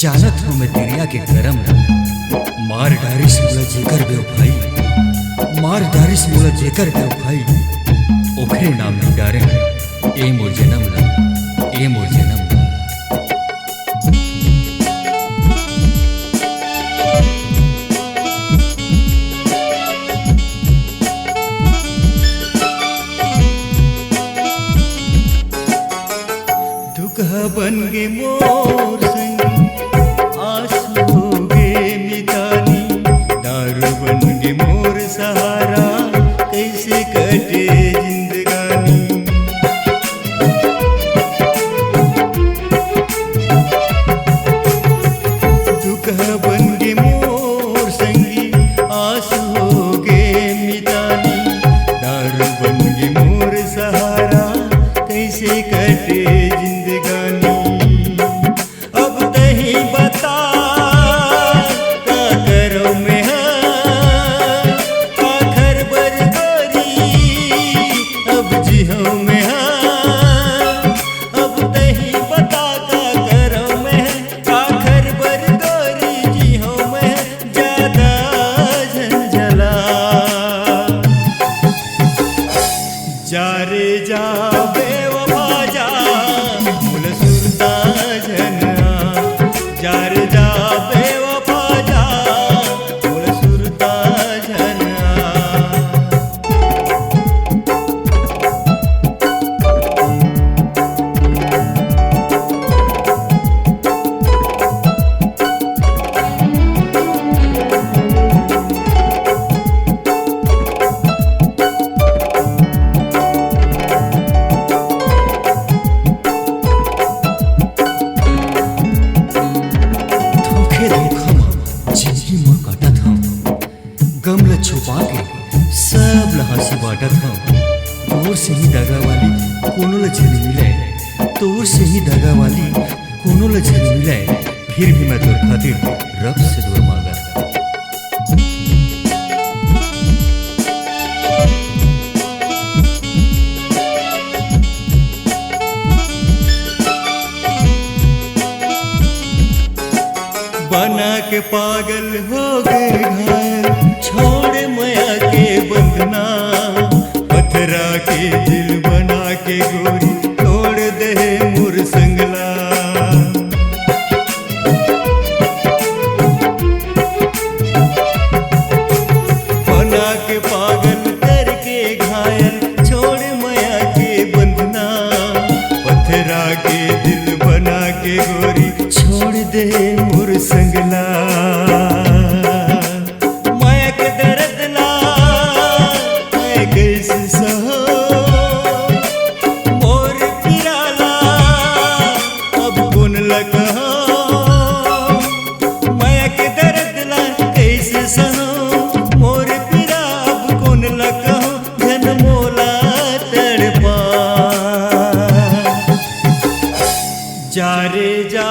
जानत हूँ मैं तिरिया के गरम न मार डारिस मोला जेकर बेवफाई मार डारिस मोला जेकर बेवफाई ओखरे नाम नहीं डारे ए मोर जन्म न ए मोर जन्म न। दुखा बन गे मोर संगी आंसू हो गे मितानी दारू बन गे मोर सहारा कैसे कटे जिंदगानी। दुखा बन गे मोर संगी आंसू हो गे मितानी दारू बन गे मोर सहारा कैसे कटे जिंदगानी। अब तही बता का करो मैं आखर बरगोरी अब जिहो मैं अब तही बता का करो मैं आखर बरगोरी जिहो मैं ज्यादा झंझला। जा रे जा बेवफा जा मुल सुरता झना जा रे जा बेवफा जा मुल सुरता झना। जिंदगी मोर काटत हूँ गम ल छुपा के सब ल हंसी बाटत हूँ। तोर से ही दगा वाली कोनो ल झल मिले तोर से ही दगा वाली कोनो ल झल मिले फिर भी मैं तोर खातिर रब से दूर मांगा। बना के पागल हो गए घायल छोड़ माया के बंधना पथरा के दिल बना के गोरी तोड़ दे मुर संगला। बना के पागल करके घायल छोड़ माया के बंधना पथरा के दिल बना के गोरी छोड़ दे मुर संगला। माया के दर्द ला मैं कैसे सहो मोर पिराला अब कौन लगा। माया के दर्द ला कैसे सहो मोर पिरा अब कौन लगा धन मोला तड़पा। जा रे जा